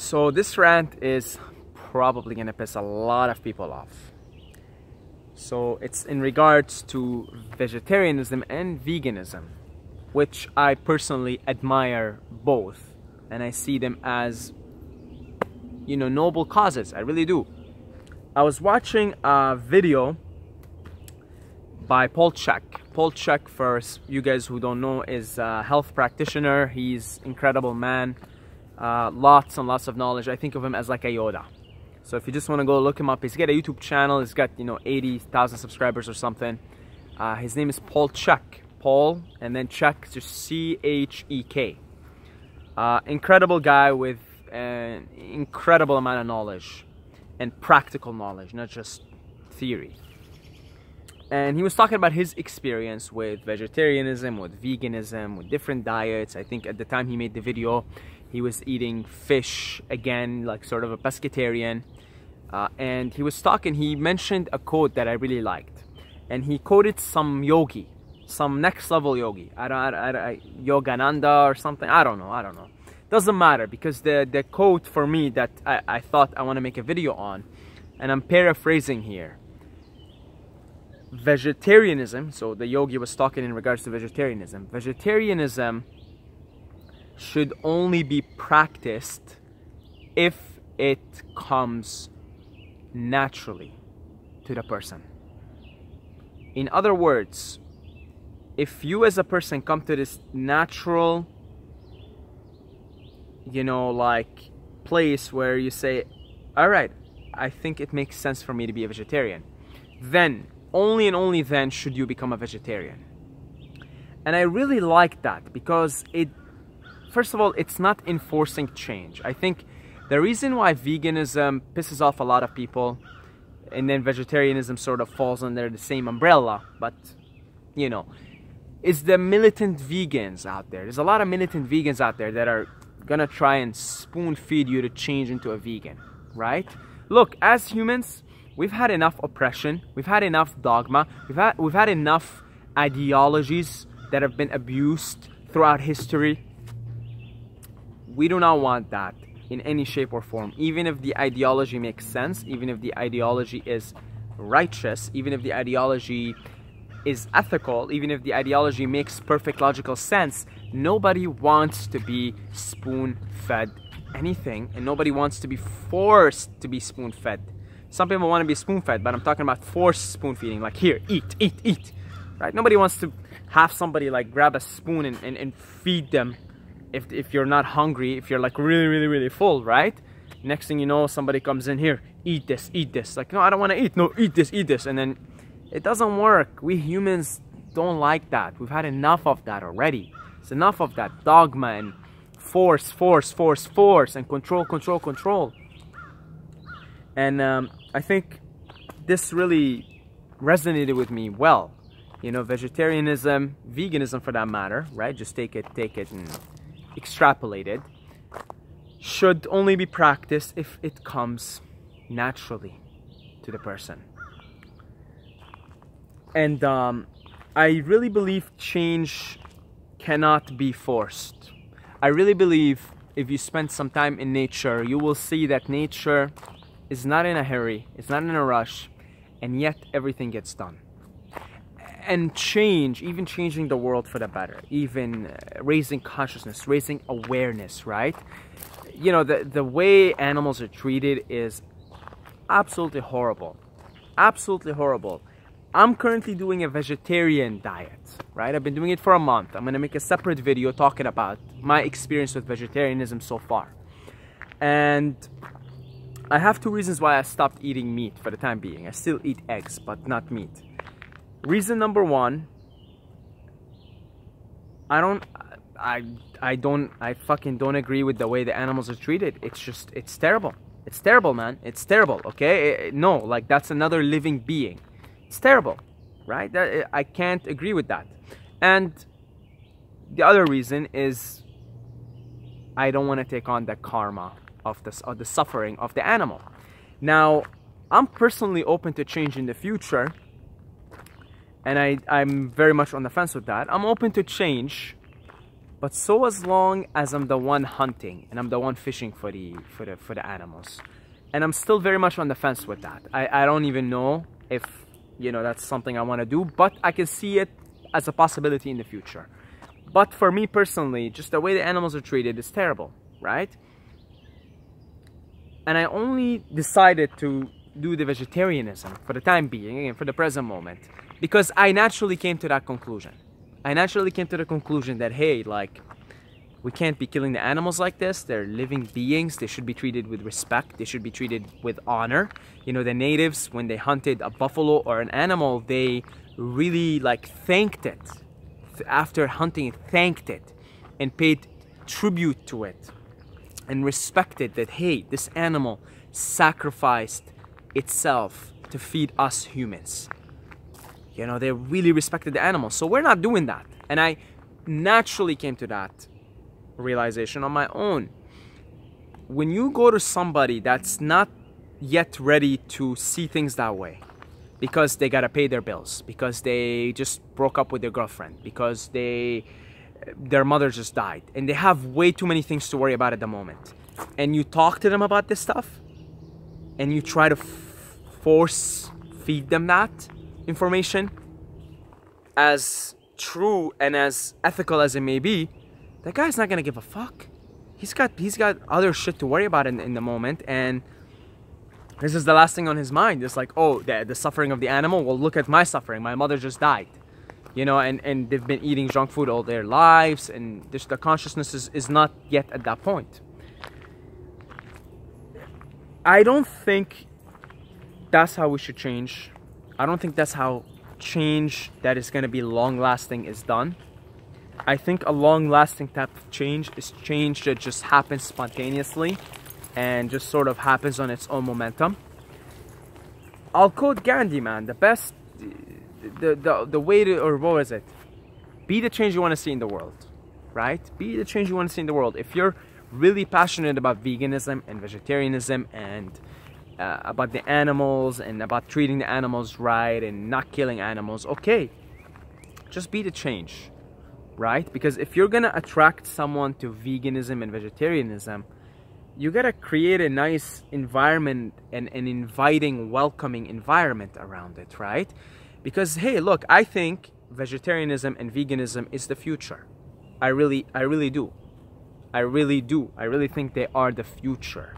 So this rant is probably gonna piss a lot of people off. So it's in regards to vegetarianism and veganism, which I personally admire both, and I see them as, you know, noble causes. I really do. I was watching a video by Paul Chek. Paul Chek, for you guys who don't know, is a health practitioner. He's an incredible man. Lots and lots of knowledge. I think of him as like a Yoda. So if you just want to go look him up, he's got a YouTube channel. He's got, you know, 80,000 subscribers or something. His name is Paul Chek. Paul and then Chek, just C-H-E-K. Incredible guy with an incredible amount of knowledge and practical knowledge, not just theory. And he was talking about his experience with vegetarianism, with veganism, with different diets. I think at the time he made the video, he was eating fish again, like sort of a pescatarian. And he was talking, he mentioned a quote that I really liked. And he quoted some yogi, some next level yogi. Yogananda or something, I don't know. Doesn't matter, because the quote for me that I thought I want to make a video on, and I'm paraphrasing here. Vegetarianism, so the yogi was talking in regards to vegetarianism. Vegetarianism should only be practiced if it comes naturally to the person. In other words, if you as a person come to this natural, you know, like place where you say, all right, I think it makes sense for me to be a vegetarian, then only and only then should you become a vegetarian. And I really like that, because it, first of all, it's not enforcing change. I think the reason why veganism pisses off a lot of people, and then vegetarianism sort of falls under the same umbrella, but, you know, is the militant vegans out there. There's a lot of militant vegans out there that are gonna try and spoon feed you to change into a vegan, right? Look, as humans, we've had enough oppression, we've had enough dogma, we've had enough ideologies that have been abused throughout history. We do not want that in any shape or form, even if the ideology makes sense, even if the ideology is righteous, even if the ideology is ethical, even if the ideology makes perfect logical sense. Nobody wants to be spoon-fed anything, and nobody wants to be forced to be spoon-fed. Some people want to be spoon-fed, but I'm talking about forced spoon-feeding, like here, eat, right? Nobody wants to have somebody like grab a spoon and feed them if you're not hungry, if you're like really full, right? Next thing you know, somebody comes in here, eat this. Like, no, I don't want to eat. No, eat this. And then it doesn't work. We humans don't like that. We've had enough of that already. It's enough of that dogma and force, and control. And I think this really resonated with me well. You know, vegetarianism, veganism for that matter, right? Just take it and extrapolate it. Should only be practiced if it comes naturally to the person. And I really believe change cannot be forced. I really believe if you spend some time in nature, you will see that nature is not in a hurry, it's not in a rush, and yet everything gets done. And change, even changing the world for the better, even raising consciousness, raising awareness, right? You know, the way animals are treated is absolutely horrible. Absolutely horrible. I'm currently doing a vegetarian diet, right? I've been doing it for a month. I'm gonna make a separate video talking about my experience with vegetarianism so far. And I have two reasons why I stopped eating meat for the time being. I still eat eggs, but not meat. Reason number one, I fucking don't agree with the way the animals are treated. It's terrible. It's terrible, man. It's terrible, okay? No, like, that's another living being. It's terrible, right? I can't agree with that. And the other reason is I don't want to take on the karma of the suffering of the animal. Now, I'm personally open to change in the future, and I'm very much on the fence with that. I'm open to change But so as long as I'm the one hunting and I'm the one fishing for the animals, and I'm still very much on the fence with that. I don't even know if, you know, that's something I want to do, but I can see it as a possibility in the future. But for me personally, just the way the animals are treated is terrible, right? And I only decided to do the vegetarianism for the time being and for the present moment because I naturally came to that conclusion. I naturally came to the conclusion that, hey, like, we can't be killing the animals like this. They're living beings. They should be treated with respect. They should be treated with honor. You know, the natives, when they hunted a buffalo or an animal, they really like thanked it. After hunting it, thanked it and paid tribute to it and respected that, hey, this animal sacrificed itself to feed us humans. You know, they really respected the animal. So we're not doing that. And I naturally came to that realization on my own. When you go to somebody that's not yet ready to see things that way, because they gotta pay their bills, because they just broke up with their girlfriend, because their mother just died, and they have way too many things to worry about at the moment, and you talk to them about this stuff, and you try to force feed them that information, as true and as ethical as it may be, that guy's not gonna give a fuck. He's got other shit to worry about in the moment, and this is the last thing on his mind. It's like, oh, the suffering of the animal. Well, look at my suffering. My mother just died, you know, and they've been eating junk food all their lives, and just the consciousness is not yet at that point. I don't think that's how we should change. I don't think that's how change that is going to be long-lasting is done. I think a long-lasting type of change is change that just happens spontaneously and just sort of happens on its own momentum. I'll quote Gandhi, man. The best, the way to, or what is it? Be the change you want to see in the world, right? Be the change you want to see in the world. If you're really passionate about veganism and vegetarianism and about the animals and about treating the animals right and not killing animals, okay, just be the change, right? Because if you're gonna attract someone to veganism and vegetarianism, you gotta create a nice environment and an inviting, welcoming environment around it, right? Because, hey, look, I think vegetarianism and veganism is the future. I really do. I really think they are the future.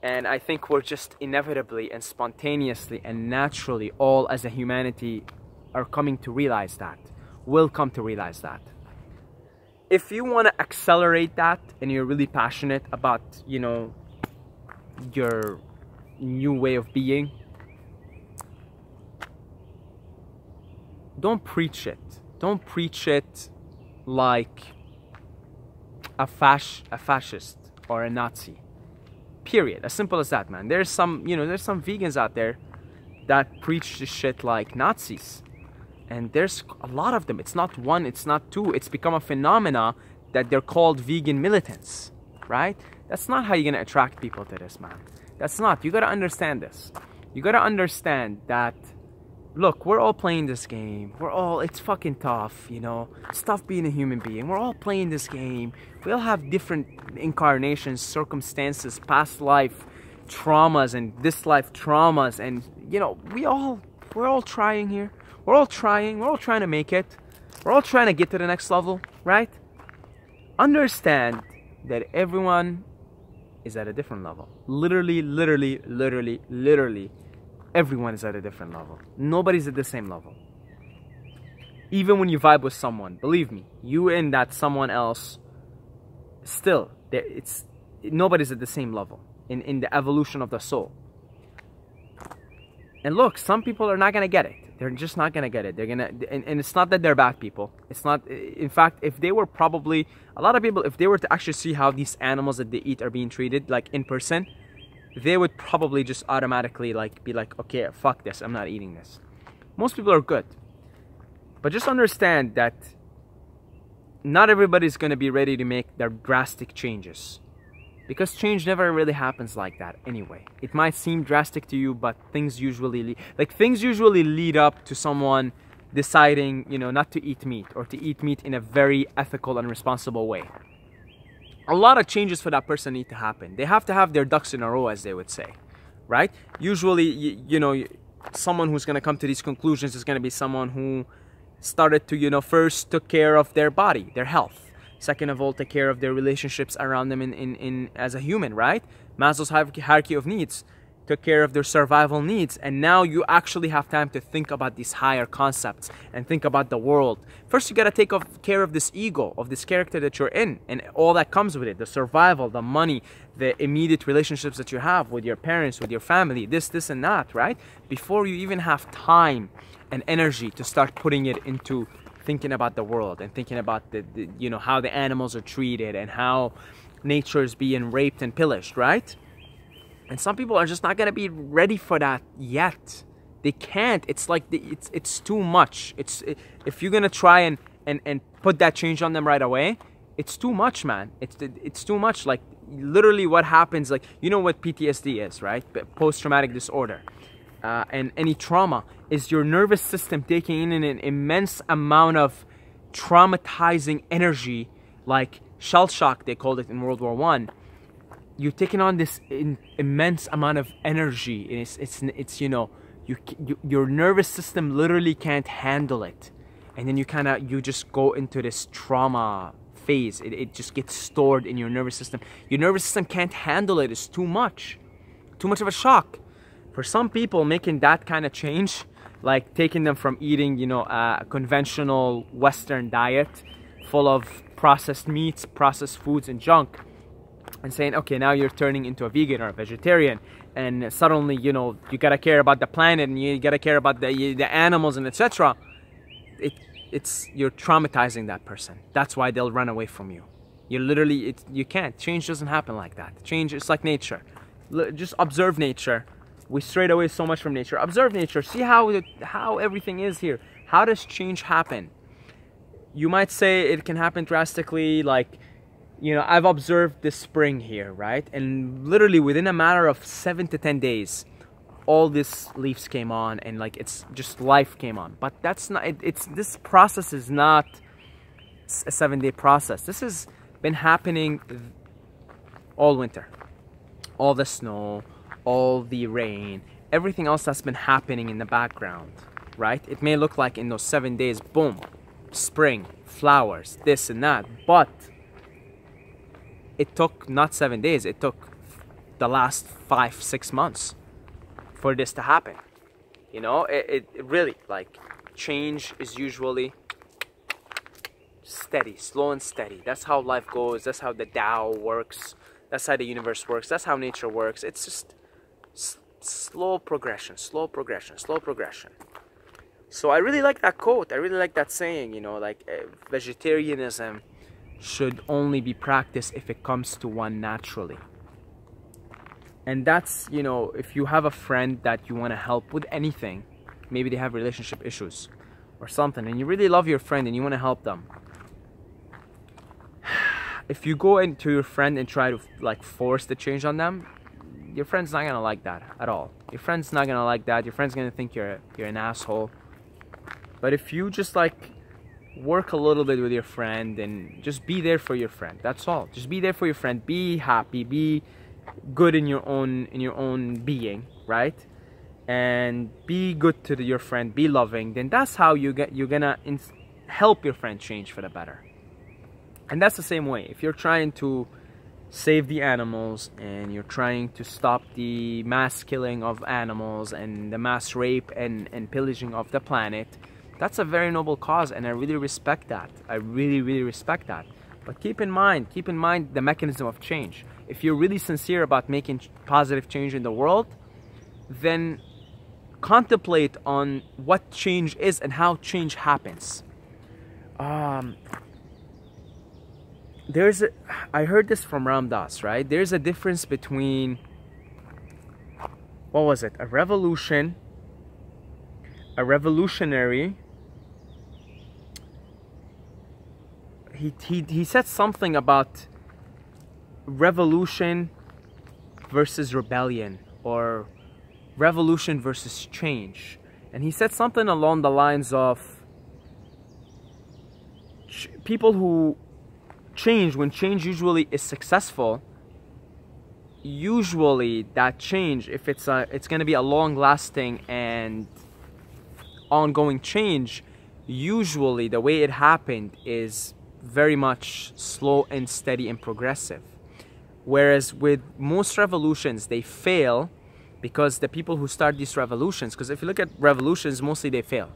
And I think we're just inevitably and spontaneously and naturally, all as a humanity, are coming to realize that. Will come to realize that. If you want to accelerate that and you're really passionate about, you know, your new way of being, don't preach it. Don't preach it like a fascist or a Nazi. Period. As simple as that, man. There's some, you know, there's some vegans out there that preach this shit like Nazis. And there's a lot of them. It's not one, it's not two. It's become a phenomena that they're called vegan militants, right? That's not how you're going to attract people to this, man. That's not. You got to understand this. You got to understand that, look, we're all playing this game. It's fucking tough, you know. It's tough being a human being. We're all playing this game. We all have different incarnations, circumstances, past life traumas and this life traumas. And, you know, we're all trying here. We're all trying to make it. We're all trying to get to the next level, right? Understand that everyone is at a different level. Literally, everyone is at a different level. Nobody's at the same level. Even when you vibe with someone, believe me, you and that someone else, still, nobody's at the same level in the evolution of the soul. And look, some people are not going to get it. They're just not going to get it. They're going to, and it's not that they're bad people. It's not, in fact, if they were probably, a lot of people, if they were to actually see how these animals that they eat are being treated, like in person, they would probably just automatically be like, okay, fuck this, I'm not eating this. Most people are good. But just understand that not everybody's going to be ready to make their drastic changes. Because change never really happens like that anyway. It might seem drastic to you, but things usually lead up to someone deciding, you know, not to eat meat, or to eat meat in a very ethical and responsible way. A lot of changes for that person need to happen. They have to have their ducks in a row, as they would say, right? Usually, you know, someone who's going to come to these conclusions is going to be someone who started to, you know, first took care of their body, their health. Second of all, take care of their relationships around them in as a human, right? Maslow's hierarchy of needs, took care of their survival needs, and now you actually have time to think about these higher concepts and think about the world. First, you got to take care of this ego, of this character that you're in, and all that comes with it, the survival, the money, the immediate relationships that you have with your parents, with your family, this and that, right? Before you even have time and energy to start putting it into thinking about the world and thinking about the you know, how the animals are treated and how nature is being raped and pillaged, right? And some people are just not going to be ready for that yet. They can't. It's like it's too much. If you're going to try and put that change on them right away, it's too much, man. It's too much. Like, literally what happens, like, you know what PTSD is, right? Post-traumatic disorder. And any trauma is your nervous system taking in an immense amount of traumatizing energy, like shell shock, they called it in World War I. You're taking on this immense amount of energy, and it's you know, your nervous system literally can't handle it, and then you just go into this trauma phase. It just gets stored in your nervous system. Your nervous system can't handle it. It's too much of a shock. For some people, making that kind of change, like taking them from eating, you know, a conventional Western diet full of processed meats, processed foods, and junk, and saying, okay, now you're turning into a vegan or a vegetarian, and suddenly, you know, you gotta care about the planet, and you gotta care about the animals, and etc. You're traumatizing that person. That's why they'll run away from you. You literally, you can't. Change doesn't happen like that. Change is like nature. Just observe nature. We strayed away so much from nature. Observe nature. See how everything is here. How does change happen? You might say it can happen drastically, like, you know, I've observed this spring here, right? And literally within a matter of 7 to 10 days, all these leaves came on, and like, it's just life came on. But that's not, this process is not a 7-day process. This has been happening all winter. All the snow, all the rain, everything else that's been happening in the background, right? It may look like in those 7 days, boom, spring, flowers, this and that, but it took not 7 days, it took the last 5-6 months for this to happen. You know, it really, like, change is usually steady, slow and steady. That's how life goes. That's how the Tao works. That's how the universe works. That's how nature works. It's just slow progression, slow progression, slow progression. So I really like that quote. I really like that saying, you know, like, vegetarianism should only be practiced if it comes to one naturally. And that's, you know, if you have a friend that you want to help with anything, maybe they have relationship issues or something, and you really love your friend and you want to help them. If you go into your friend and try to, like, force the change on them, your friend's not gonna like that at all. Your friend's not gonna like that. Your friend's gonna think you're an asshole. But if you just, like, work a little bit with your friend and just be there for your friend, that's all. Just be there for your friend. Be happy. Be good in your own being, right? And be good to your friend. Be loving. Then that's how you're gonna help your friend change for the better. And that's the same way. If you're trying to save the animals and you're trying to stop the mass killing of animals and the mass rape and pillaging of the planet, that's a very noble cause, and I really respect that. I really, really respect that. But keep in mind the mechanism of change. If you're really sincere about making positive change in the world, then contemplate on what change is and how change happens. I heard this from Ram Dass, right? There's a difference between, what was it? A revolution, a revolutionary. He said something about revolution versus rebellion, or revolution versus change. And he said something along the lines of, people who change, when change usually is successful, usually that change, if it's going to be a long-lasting and ongoing change, usually the way it happened is very much slow and steady and progressive. Whereas with most revolutions, they fail because the people who start these revolutions, because if you look at revolutions, mostly they fail.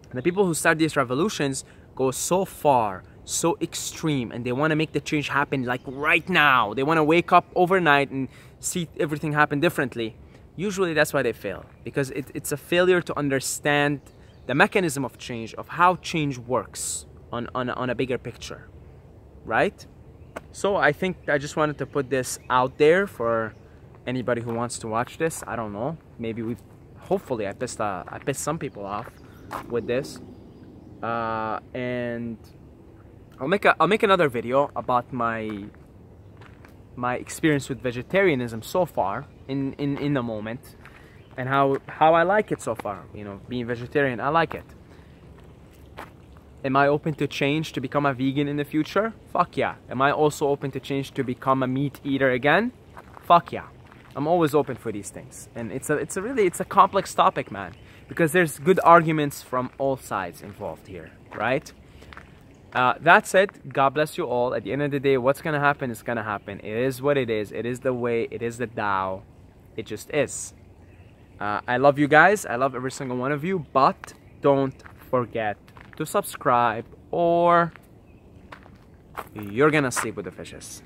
And the people who start these revolutions go so far, so extreme, and they want to make the change happen like right now. They want to wake up overnight and see everything happen differently. Usually that's why they fail, because it's a failure to understand the mechanism of change, of how change works on a bigger picture, right? So I think I just wanted to put this out there for anybody who wants to watch this. I don't know, maybe hopefully I pissed some people off with this, and I'll make another video about my experience with vegetarianism so far in the moment, and how I like it so far. You know, being vegetarian, I like it. Am I open to change to become a vegan in the future? Fuck yeah. Am I also open to change to become a meat eater again? Fuck yeah. I'm always open for these things. And it's a complex topic, man, because there's good arguments from all sides involved here, right? That's it. God bless you all. At the end of the day, what's gonna happen is gonna happen. It is what it is. It is the way. It is the Tao. It just is. I love you guys. I love every single one of you. But don't forget to subscribe, or you're gonna sleep with the fishes.